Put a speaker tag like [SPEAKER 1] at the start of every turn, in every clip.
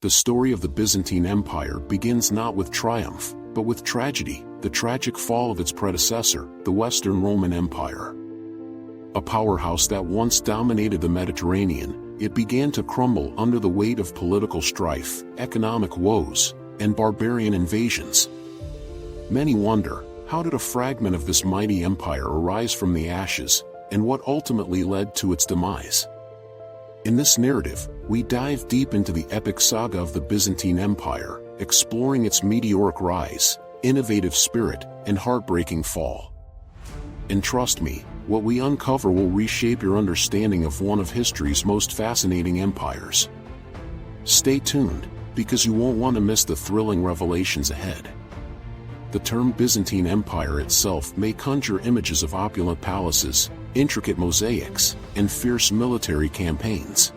[SPEAKER 1] The story of the Byzantine Empire begins not with triumph, but with tragedy, the tragic fall of its predecessor, the Western Roman Empire. A powerhouse that once dominated the Mediterranean, it began to crumble under the weight of political strife, economic woes, and barbarian invasions. Many wonder, how did a fragment of this mighty empire arise from the ashes, and what ultimately led to its demise? In this narrative, we dive deep into the epic saga of the Byzantine Empire, exploring its meteoric rise, innovative spirit, and heartbreaking fall. And trust me, what we uncover will reshape your understanding of one of history's most fascinating empires. Stay tuned, because you won't want to miss the thrilling revelations ahead. The term Byzantine Empire itself may conjure images of opulent palaces, intricate mosaics, and fierce military campaigns.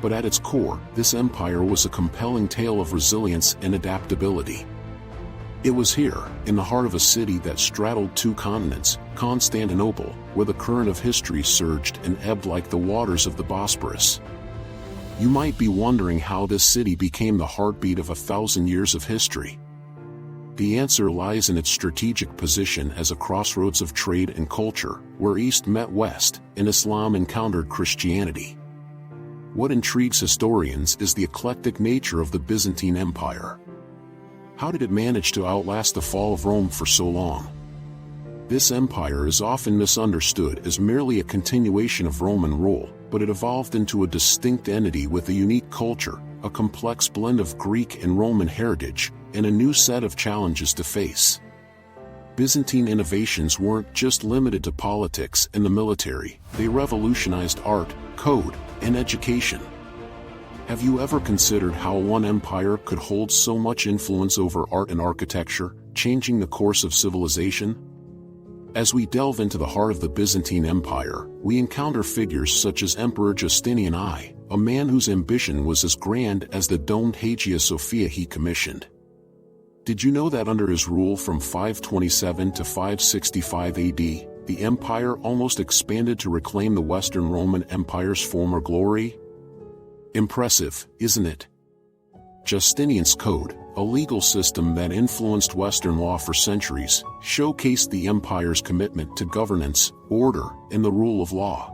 [SPEAKER 1] But at its core, this empire was a compelling tale of resilience and adaptability. It was here, in the heart of a city that straddled two continents, Constantinople, where the current of history surged and ebbed like the waters of the Bosporus. You might be wondering how this city became the heartbeat of 1,000 years of history. The answer lies in its strategic position as a crossroads of trade and culture, where East met West, and Islam encountered Christianity. What intrigues historians is the eclectic nature of the Byzantine Empire. How did it manage to outlast the fall of Rome for so long? This empire is often misunderstood as merely a continuation of Roman rule, but it evolved into a distinct entity with a unique culture, a complex blend of Greek and Roman heritage, and a new set of challenges to face. Byzantine innovations weren't just limited to politics and the military, they revolutionized art, code, and education. Have you ever considered how one empire could hold so much influence over art and architecture, changing the course of civilization? As we delve into the heart of the Byzantine Empire, we encounter figures such as Emperor Justinian I, a man whose ambition was as grand as the domed Hagia Sophia he commissioned. Did you know that under his rule from 527 to 565 AD, the empire almost expanded to reclaim the Western Roman Empire's former glory? Impressive, isn't it? Justinian's Code, a legal system that influenced Western law for centuries, showcased the empire's commitment to governance, order, and the rule of law.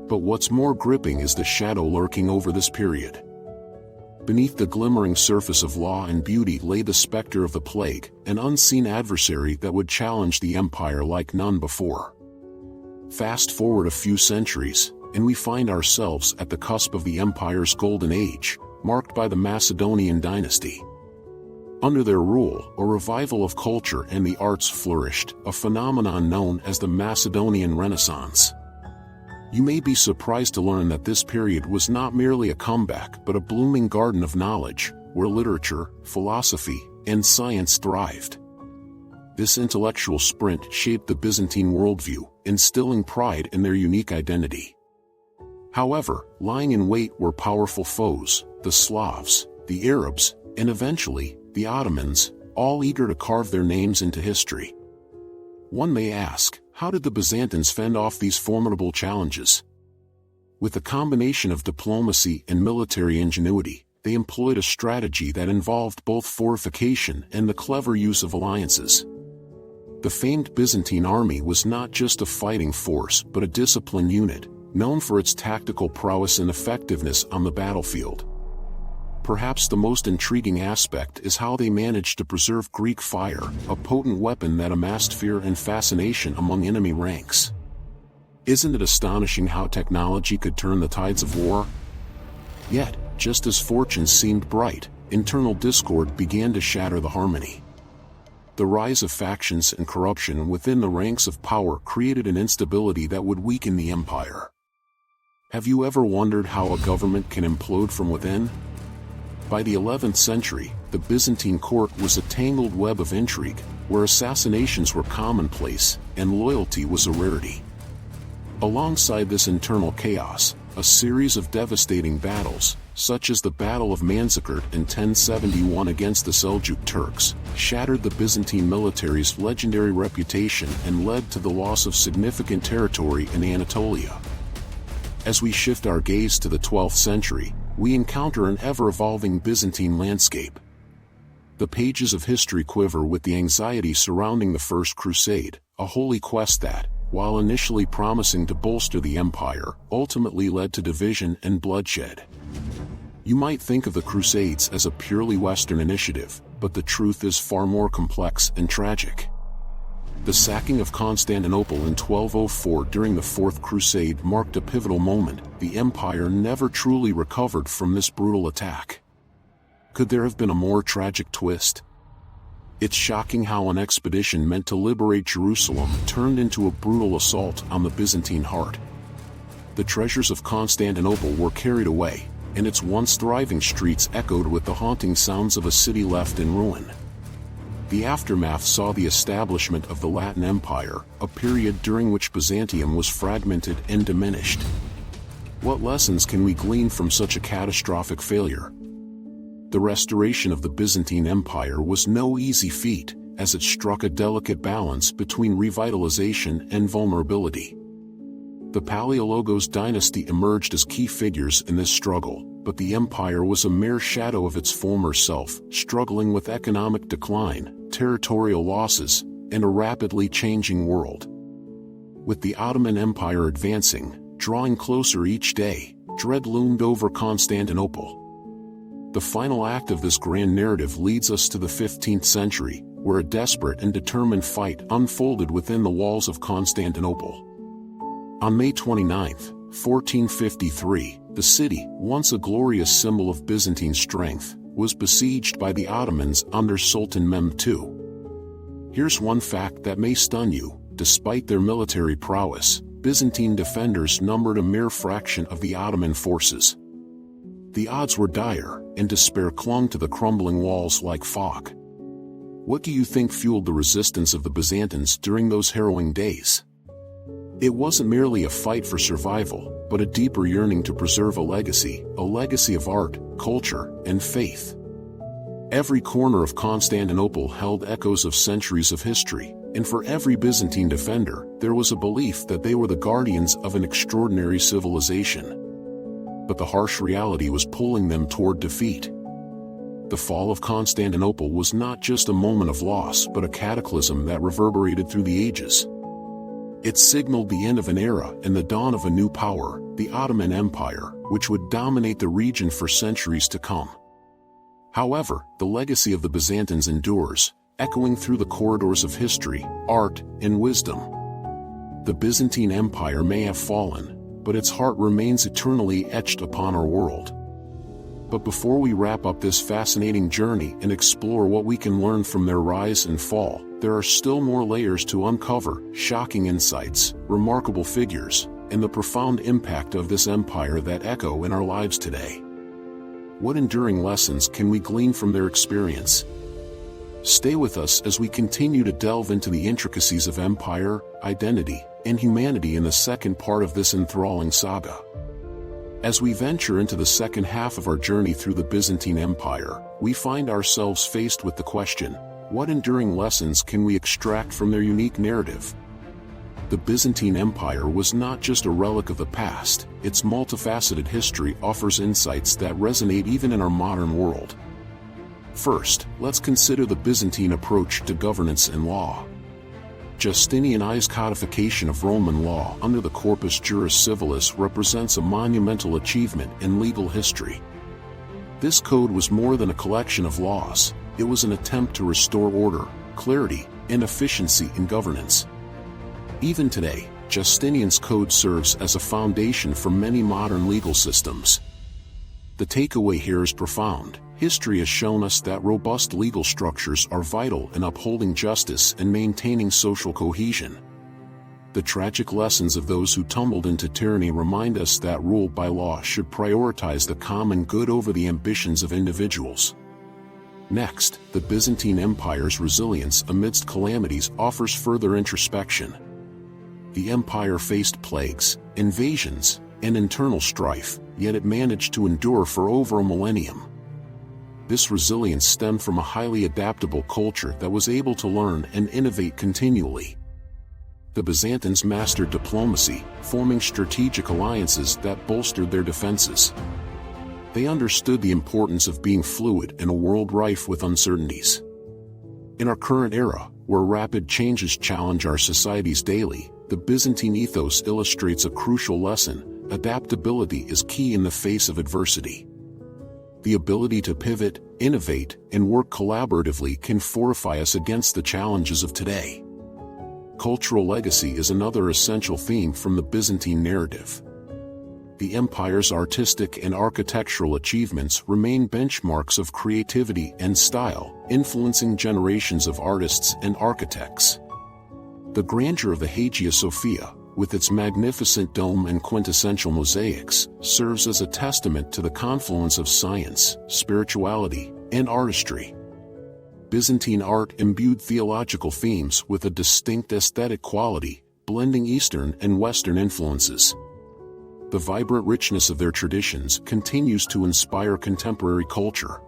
[SPEAKER 1] But what's more gripping is the shadow lurking over this period. Beneath the glimmering surface of law and beauty lay the specter of the plague, an unseen adversary that would challenge the empire like none before. Fast forward a few centuries, and we find ourselves at the cusp of the empire's golden age, marked by the Macedonian dynasty. Under their rule, a revival of culture and the arts flourished, a phenomenon known as the Macedonian Renaissance. You may be surprised to learn that this period was not merely a comeback but a blooming garden of knowledge, where literature, philosophy, and science thrived. This intellectual sprint shaped the Byzantine worldview, instilling pride in their unique identity. However, lying in wait were powerful foes, the Slavs, the Arabs, and eventually, the Ottomans, all eager to carve their names into history. One may ask, how did the Byzantines fend off these formidable challenges? With a combination of diplomacy and military ingenuity, they employed a strategy that involved both fortification and the clever use of alliances. The famed Byzantine army was not just a fighting force but a disciplined unit, known for its tactical prowess and effectiveness on the battlefield. Perhaps the most intriguing aspect is how they managed to preserve Greek fire, a potent weapon that amassed fear and fascination among enemy ranks. Isn't it astonishing how technology could turn the tides of war? Yet, just as fortune seemed bright, internal discord began to shatter the harmony. The rise of factions and corruption within the ranks of power created an instability that would weaken the empire. Have you ever wondered how a government can implode from within? By the 11th century, the Byzantine court was a tangled web of intrigue, where assassinations were commonplace, and loyalty was a rarity. Alongside this internal chaos, a series of devastating battles, such as the Battle of Manzikert in 1071 against the Seljuk Turks, shattered the Byzantine military's legendary reputation and led to the loss of significant territory in Anatolia. As we shift our gaze to the 12th century, we encounter an ever-evolving Byzantine landscape. The pages of history quiver with the anxiety surrounding the First Crusade, a holy quest that, while initially promising to bolster the empire, ultimately led to division and bloodshed. You might think of the Crusades as a purely Western initiative, but the truth is far more complex and tragic. The sacking of Constantinople in 1204 during the Fourth Crusade marked a pivotal moment. The empire never truly recovered from this brutal attack. Could there have been a more tragic twist? It's shocking how an expedition meant to liberate Jerusalem turned into a brutal assault on the Byzantine heart. The treasures of Constantinople were carried away, and its once thriving streets echoed with the haunting sounds of a city left in ruin. The aftermath saw the establishment of the Latin Empire, a period during which Byzantium was fragmented and diminished. What lessons can we glean from such a catastrophic failure? The restoration of the Byzantine Empire was no easy feat, as it struck a delicate balance between revitalization and vulnerability. The Palaiologos dynasty emerged as key figures in this struggle, but the empire was a mere shadow of its former self, struggling with economic decline, territorial losses, and a rapidly changing world. With the Ottoman Empire advancing, drawing closer each day, dread loomed over Constantinople. The final act of this grand narrative leads us to the 15th century, where a desperate and determined fight unfolded within the walls of Constantinople. On May 29, 1453, the city, once a glorious symbol of Byzantine strength, was besieged by the Ottomans under Sultan Mehmed II. Here's one fact that may stun you: despite their military prowess, Byzantine defenders numbered a mere fraction of the Ottoman forces. The odds were dire, and despair clung to the crumbling walls like fog. What do you think fueled the resistance of the Byzantines during those harrowing days? It wasn't merely a fight for survival, but a deeper yearning to preserve a legacy of art, culture, and faith. Every corner of Constantinople held echoes of centuries of history, and for every Byzantine defender, there was a belief that they were the guardians of an extraordinary civilization. But the harsh reality was pulling them toward defeat. The fall of Constantinople was not just a moment of loss but a cataclysm that reverberated through the ages. It signaled the end of an era and the dawn of a new power, the Ottoman Empire, which would dominate the region for centuries to come. However, the legacy of the Byzantines endures, echoing through the corridors of history, art, and wisdom. The Byzantine Empire may have fallen, but its heart remains eternally etched upon our world. But before we wrap up this fascinating journey and explore what we can learn from their rise and fall, there are still more layers to uncover: shocking insights, remarkable figures, and the profound impact of this empire that echo in our lives today. What enduring lessons can we glean from their experience? Stay with us as we continue to delve into the intricacies of empire, identity, and humanity in the second part of this enthralling saga. As we venture into the second half of our journey through the Byzantine Empire, we find ourselves faced with the question: what enduring lessons can we extract from their unique narrative? The Byzantine Empire was not just a relic of the past; its multifaceted history offers insights that resonate even in our modern world. First, let's consider the Byzantine approach to governance and law. Justinian's codification of Roman law under the Corpus Juris Civilis represents a monumental achievement in legal history. This code was more than a collection of laws; it was an attempt to restore order, clarity, and efficiency in governance. Even today, Justinian's code serves as a foundation for many modern legal systems. The takeaway here is profound. History has shown us that robust legal structures are vital in upholding justice and maintaining social cohesion. The tragic lessons of those who tumbled into tyranny remind us that rule by law should prioritize the common good over the ambitions of individuals. Next, the Byzantine Empire's resilience amidst calamities offers further introspection. The empire faced plagues, invasions, and internal strife, yet it managed to endure for over a millennium. This resilience stemmed from a highly adaptable culture that was able to learn and innovate continually. The Byzantines mastered diplomacy, forming strategic alliances that bolstered their defenses. They understood the importance of being fluid in a world rife with uncertainties. In our current era, where rapid changes challenge our societies daily, the Byzantine ethos illustrates a crucial lesson: adaptability is key in the face of adversity. The ability to pivot, innovate, and work collaboratively can fortify us against the challenges of today. Cultural legacy is another essential theme from the Byzantine narrative. The empire's artistic and architectural achievements remain benchmarks of creativity and style, influencing generations of artists and architects. The grandeur of the Hagia Sophia, with its magnificent dome and quintessential mosaics, serves as a testament to the confluence of science, spirituality, and artistry. Byzantine art imbued theological themes with a distinct aesthetic quality, blending Eastern and Western influences. The vibrant richness of their traditions continues to inspire contemporary culture.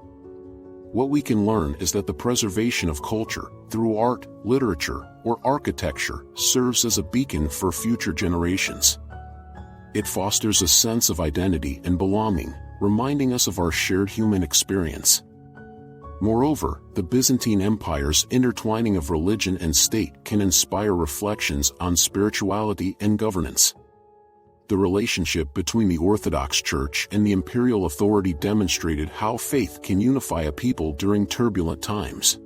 [SPEAKER 1] What we can learn is that the preservation of culture, through art, literature, or architecture, serves as a beacon for future generations. It fosters a sense of identity and belonging, reminding us of our shared human experience. Moreover, the Byzantine Empire's intertwining of religion and state can inspire reflections on spirituality and governance. The relationship between the Orthodox Church and the imperial authority demonstrated how faith can unify a people during turbulent times.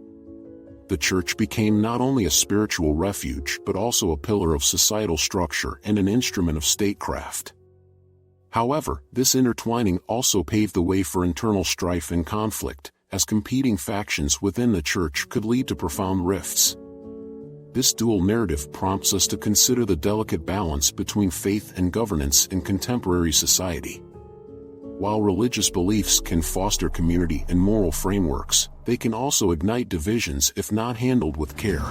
[SPEAKER 1] The Church became not only a spiritual refuge but also a pillar of societal structure and an instrument of statecraft. However, this intertwining also paved the way for internal strife and conflict, as competing factions within the Church could lead to profound rifts. This dual narrative prompts us to consider the delicate balance between faith and governance in contemporary society. While religious beliefs can foster community and moral frameworks, they can also ignite divisions if not handled with care.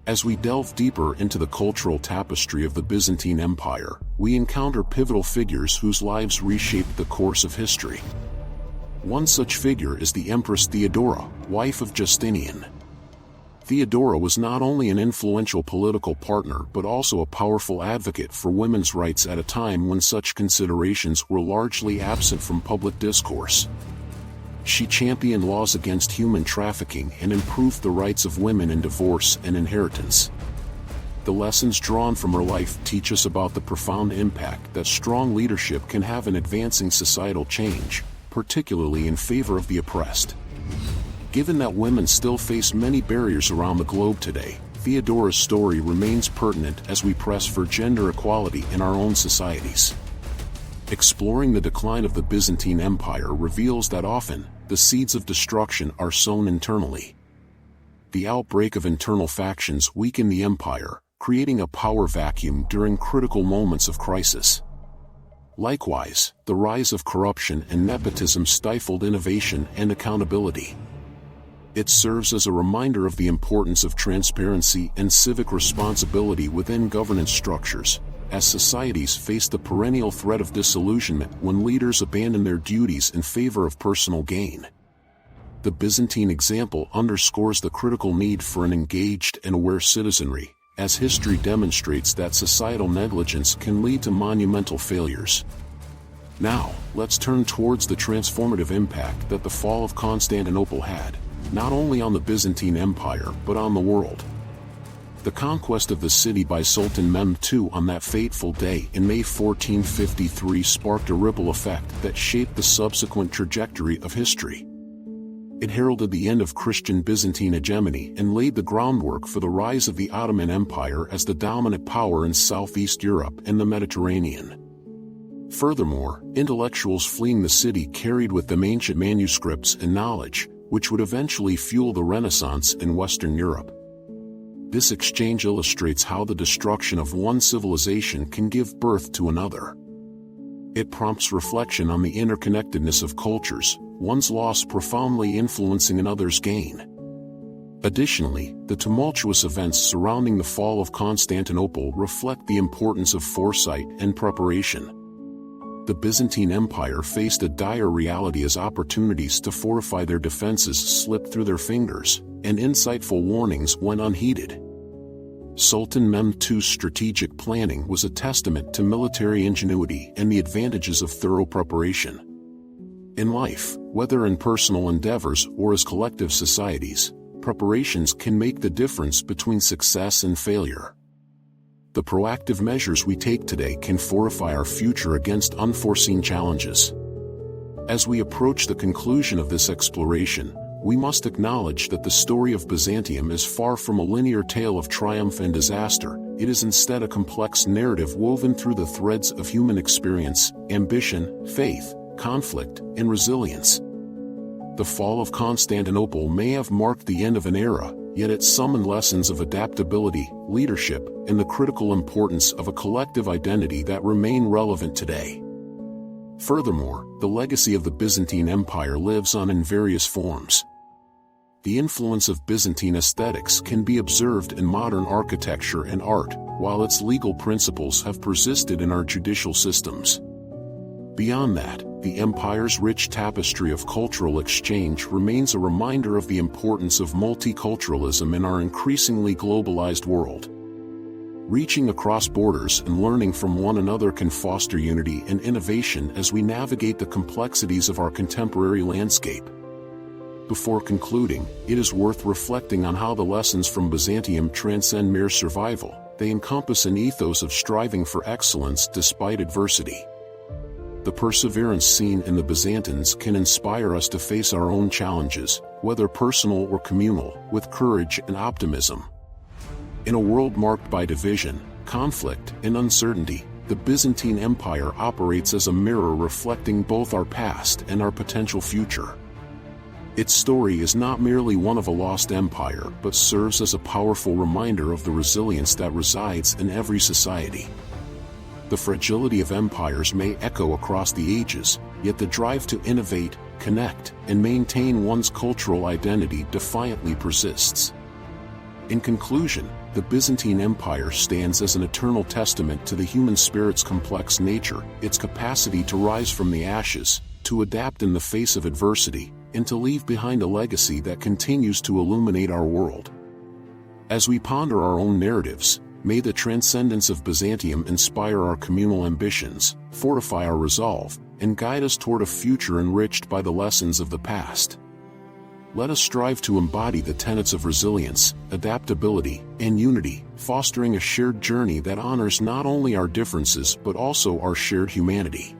[SPEAKER 1] As we delve deeper into the cultural tapestry of the Byzantine Empire, we encounter pivotal figures whose lives reshaped the course of history. One such figure is the Empress Theodora, wife of Justinian. Theodora was not only an influential political partner but also a powerful advocate for women's rights at a time when such considerations were largely absent from public discourse. She championed laws against human trafficking and improved the rights of women in divorce and inheritance. The lessons drawn from her life teach us about the profound impact that strong leadership can have in advancing societal change, particularly in favor of the oppressed. Given that women still face many barriers around the globe today, Theodora's story remains pertinent as we press for gender equality in our own societies. Exploring the decline of the Byzantine Empire reveals that often, the seeds of destruction are sown internally. The outbreak of internal factions weakened the empire, creating a power vacuum during critical moments of crisis. Likewise, the rise of corruption and nepotism stifled innovation and accountability. It serves as a reminder of the importance of transparency and civic responsibility within governance structures, as societies face the perennial threat of disillusionment when leaders abandon their duties in favor of personal gain. The Byzantine example underscores the critical need for an engaged and aware citizenry, as history demonstrates that societal negligence can lead to monumental failures. Now, let's turn towards the transformative impact that the fall of Constantinople had, not only on the Byzantine Empire but on the world. The conquest of the city by Sultan Mehmed II on that fateful day in May 1453 sparked a ripple effect that shaped the subsequent trajectory of history. It heralded the end of Christian Byzantine hegemony and laid the groundwork for the rise of the Ottoman Empire as the dominant power in Southeast Europe and the Mediterranean. Furthermore, intellectuals fleeing the city carried with them ancient manuscripts and knowledge, which would eventually fuel the Renaissance in Western Europe. This exchange illustrates how the destruction of one civilization can give birth to another. It prompts reflection on the interconnectedness of cultures, one's loss profoundly influencing another's gain. Additionally, the tumultuous events surrounding the fall of Constantinople reflect the importance of foresight and preparation. The Byzantine Empire faced a dire reality as opportunities to fortify their defenses slipped through their fingers, and insightful warnings went unheeded. Sultan Mehmed II's strategic planning was a testament to military ingenuity and the advantages of thorough preparation. In life, whether in personal endeavors or as collective societies, preparations can make the difference between success and failure. The proactive measures we take today can fortify our future against unforeseen challenges. As we approach the conclusion of this exploration, we must acknowledge that the story of Byzantium is far from a linear tale of triumph and disaster. It is instead a complex narrative woven through the threads of human experience, ambition, faith, conflict, and resilience. The fall of Constantinople may have marked the end of an era, yet it summoned lessons of adaptability, leadership, and the critical importance of a collective identity that remain relevant today. Furthermore, the legacy of the Byzantine Empire lives on in various forms. The influence of Byzantine aesthetics can be observed in modern architecture and art, while its legal principles have persisted in our judicial systems. Beyond that, the empire's rich tapestry of cultural exchange remains a reminder of the importance of multiculturalism in our increasingly globalized world. Reaching across borders and learning from one another can foster unity and innovation as we navigate the complexities of our contemporary landscape. Before concluding, it is worth reflecting on how the lessons from Byzantium transcend mere survival. They encompass an ethos of striving for excellence despite adversity. The perseverance seen in the Byzantines can inspire us to face our own challenges, whether personal or communal, with courage and optimism. In a world marked by division, conflict, and uncertainty, the Byzantine Empire operates as a mirror reflecting both our past and our potential future. Its story is not merely one of a lost empire but serves as a powerful reminder of the resilience that resides in every society. The fragility of empires may echo across the ages, yet the drive to innovate, connect, and maintain one's cultural identity defiantly persists. In conclusion, the Byzantine Empire stands as an eternal testament to the human spirit's complex nature, its capacity to rise from the ashes, to adapt in the face of adversity, and to leave behind a legacy that continues to illuminate our world. As we ponder our own narratives, may the transcendence of Byzantium inspire our communal ambitions, fortify our resolve, and guide us toward a future enriched by the lessons of the past. Let us strive to embody the tenets of resilience, adaptability, and unity, fostering a shared journey that honors not only our differences but also our shared humanity.